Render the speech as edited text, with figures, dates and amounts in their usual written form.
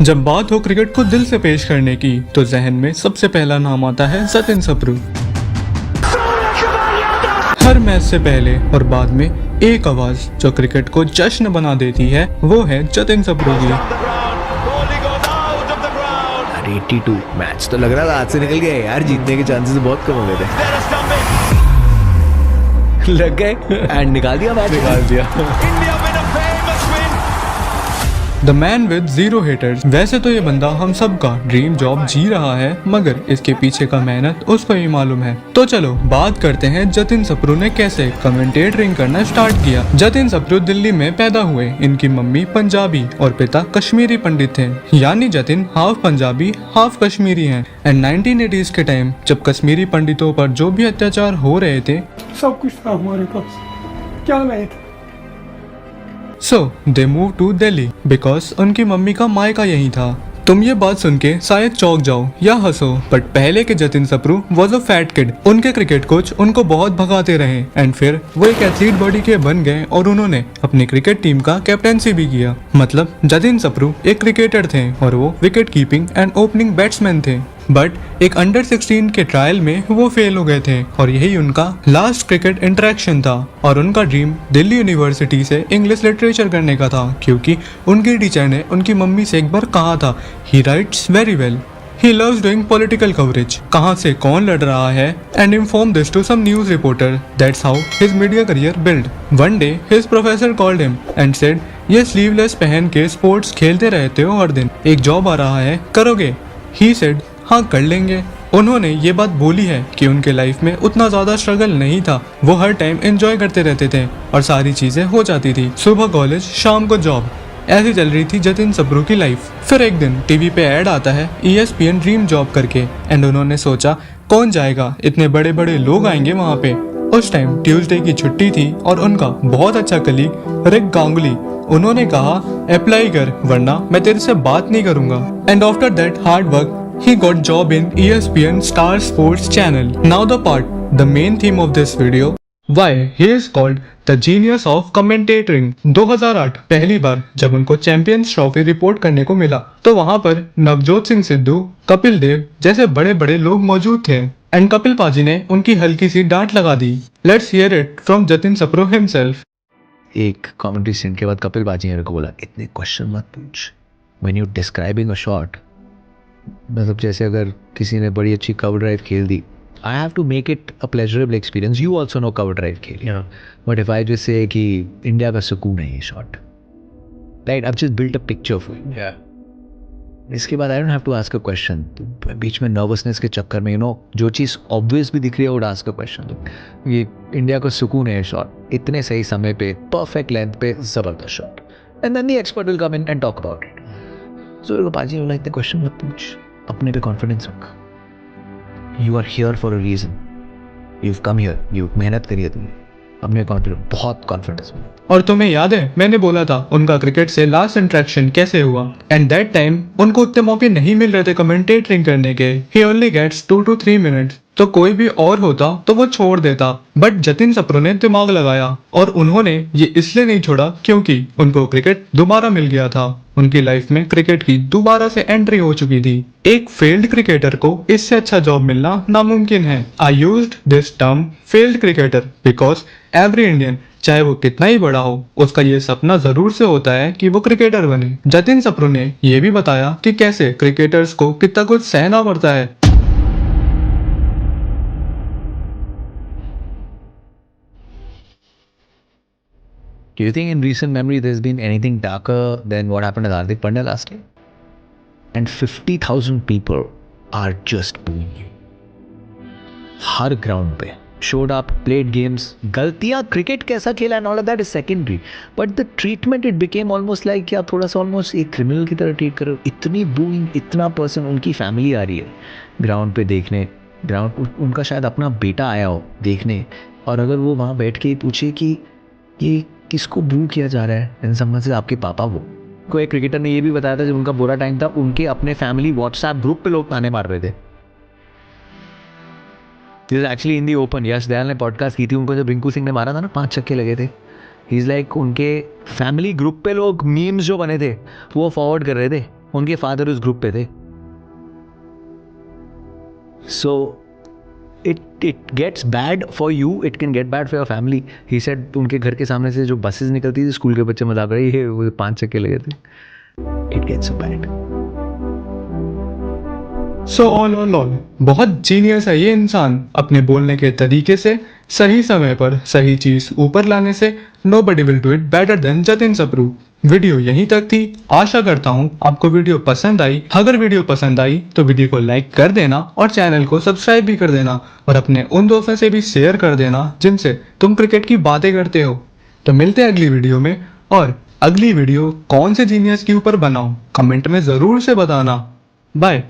जब बात हो क्रिकेट को दिल से पेश करने की तो जहन में सबसे पहला नाम आता है जतिन सप्रू। हर मैच से पहले और बाद में एक आवाज जो क्रिकेट को जश्न बना देती है वो है जतिन सप्रू की। 82 मैच तो लग रहा था हाथ से निकल गया यार, जीतने के चांसेस बहुत कम हो गए थे। लग गए एंड निकाल दिया मैच, निकाल दिया। The man with zero haters. वैसे तो ये बंदा हम सब का ड्रीम जॉब जी रहा है, मगर इसके पीछे का मेहनत उसको ही मालूम है। तो चलो बात करते हैं जतिन सप्रू ने कैसे कमेंटेटरिंग करना स्टार्ट किया। जतिन सप्रू दिल्ली में पैदा हुए। इनकी मम्मी पंजाबी और पिता कश्मीरी पंडित थे, यानी जतिन हाफ पंजाबी हाफ कश्मीरी हैं। एंड 1980s के टाइम जब कश्मीरी पंडितों पर जो भी अत्याचार हो रहे थे, सब कुछ था हमारे पास, क्या नहीं था। So they moved to Delhi because उनकी मम्मी का मायका यही था। तुम ये बात सुन के शायद चौंक जाओ या हंसो, बट पहले के Jatin Sapru was a fat kid. उनके क्रिकेट कोच उनको बहुत भगाते रहे एंड फिर वो एक एथलीट बॉडी के बन गए और उन्होंने अपनी क्रिकेट टीम का कैप्टेंसी भी किया। मतलब जतिन सप्रू एक क्रिकेटर थे और वो wicket keeping and opening batsman थे, बट एक अंडर 16 के ट्रायल में वो फेल हो गए थे और यही उनका लास्ट क्रिकेट इंटरेक्शन था। और उनका ड्रीम दिल्ली यूनिवर्सिटी से इंग्लिश लिटरेचर करने का था, क्योंकि उनकी टीचर ने उनकी मम्मी से एक बार कहा था, he writes very well, he loves doing political coverage, कहाँ से कौन लड़ रहा है, and inform this to some news reporter. That's how his media career build. One day his professor called him and said, ये स्लीवलेस पहन के sports खेलते रहते हो हर दिन, एक जॉब आ रहा है, करोगे? ही सेड, हाँ कर लेंगे। उन्होंने ये बात बोली है कि उनके लाइफ में उतना ज्यादा स्ट्रगल नहीं था, वो हर टाइम एंजॉय करते रहते थे और सारी चीजें हो जाती थी। सुबह कॉलेज, शाम को जॉब, ऐसी चल रही थी जतिन सप्रू की लाइफ। फिर एक दिन टीवी पे ऐड आता है ESPN ड्रीम जॉब करके, एंड उन्होंने सोचा कौन जाएगा, इतने बड़े बड़े लोग आएंगे वहाँ पे। उस टाइम ट्यूसडे की छुट्टी थी और उनका बहुत अच्छा कलीग रिक गांगुली, उन्होंने कहा अप्लाई कर वरना मैं तेरे से बात नहीं करूंगा। And after that hard work he got job in ESPN Star Sports channel. Now the main theme of this video, why he is called the genius of commentating. 2008 पहली बार जब उनको चैंपियंस ट्रॉफी रिपोर्ट करने को मिला तो वहाँ पर नवजोत सिंह सिद्धू, कपिल देव जैसे बड़े बड़े लोग मौजूद थे एंड कपिल पाजी ने उनकी हल्की सी डांट लगा दी। Let's hear it from Jatin Sapru himself. एक कमेंट्री सीन के बाद कपिल बाजी ने मेरे को बोला, इतने क्वेश्चन मत पूछ when you describing a shot. मतलब जैसे अगर किसी ने बड़ी अच्छी कवर ड्राइव खेल दी, I have to make it a pleasurable experience. You also know cover drive खेली, but if I just say कि इंडिया का सुकून है ये shot, right, I just built a picture for you. इसके बाद I don't have to ask a question. बीच में नर्वसनेस के चक्कर में जो चीज़ ऑब्वियस भी दिख रही है वुड आस्क अ क्वेश्चन। ये इंडिया का सुकून है ये शॉट, इतने सही समय पे, परफेक्ट लेंथ पे, जबरदस्त shot, and then the expert will come in and talk about it. So paaji बोला, इतने क्वेश्चन मत पूछ, अपने पे कॉन्फिडेंस रख। You are here for a reason, you come here, you मेहनत करिए, तुमने अपने कॉन्फिडेंस, बहुत कॉन्फिडेंस में। और तुम्हें याद है मैंने बोला था उनका क्रिकेट से लास्ट इंटरेक्शन कैसे हुआ, एंड दैट टाइम उनको उतने मौके नहीं मिल रहे थे कमेंटेटरिंग करने के। ही ओनली गेट्स 2 to 3 मिनट्स। तो कोई भी और होता तो वो छोड़ देता, बट जतिन सप्रू ने दिमाग लगाया और उन्होंने ये इसलिए नहीं छोड़ा क्योंकि उनको क्रिकेट दोबारा मिल गया था। उनकी लाइफ में क्रिकेट की दोबारा से एंट्री हो चुकी थी। एक फेल्ड क्रिकेटर को इससे अच्छा जॉब मिलना नामुमकिन है। I used this term failed cricketer because every Indian, चाहे वो कितना ही बड़ा हो, उसका ये सपना जरूर से होता है कि वो क्रिकेटर बने। जतिन सप्रू ने ये भी बताया कि कैसे क्रिकेटर्स को कितना कुछ सहना पड़ता है। Do you think in recent memory there's been anything darker than what happened at Hardik Pandya last year? And 50,000 people are just booing you. Her ground पे showed up, played games. गलतियाँ cricket कैसा खेला and all of that is secondary. But the treatment it became almost like कि आप थोड़ा सा almost एक criminal की तरह ट्रीट करो। इतनी booing, इतना पर्सन, उनकी फैमिली आ रही है ग्राउंड पे देखने, ग्राउंड उनका शायद अपना बेटा आया हो देखने, और अगर वो वहाँ बैठ के पूछे कि ये किसको बू किया जा रहा है, इन समझ से आपके पापा वो। कोई क्रिकेटर ने ये भी बताया था जब उनका बुरा टाइम था, उनके अपने फैमिली व्हाट्सएप ग्रुप पे लोग ताने मार रहे थे। This is actually in the open. Yash Dayal ने पॉडकास्ट की थी, उनको जब रिंकू सिंह ने मारा था ना, 5 छक्के लगे थे, ही इज लाइक उनके फैमिली ग्रुप पे लोग मीम्स जो बने थे वो फॉरवर्ड कर रहे थे उनके फादर उस ग्रुप पे थे. So it gets bad for you, it can get bad for your family. He said उनके घर के सामने से जो बसेस निकलती थी, स्कूल के बच्चे मजाक कर रहे वो 5 चक्के लगे थे. It gets so bad. So all बहुत जीनियस है ये इंसान. अपने बोलने के तरीके से, सही समय पर सही चीज ऊपर लाने से nobody will do it better than Jatin Sapru. Video यहीं तक थी. आशा करता हूँ आपको वीडियो पसंद आई. अगर वीडियो पसंद आई तो वीडियो को लाइक कर देना और चैनल को सब्सक्राइब भी कर देना और अपने उन दोस्तों से भी शेयर कर देना जिनसे तुम क्रिकेट की बातें करते हो. तो मिलते हैं अगली वीडियो में. और अगली वीडियो कौन से जीनियस के ऊपर बनाऊं कमेंट में जरूर से बताना. बाय.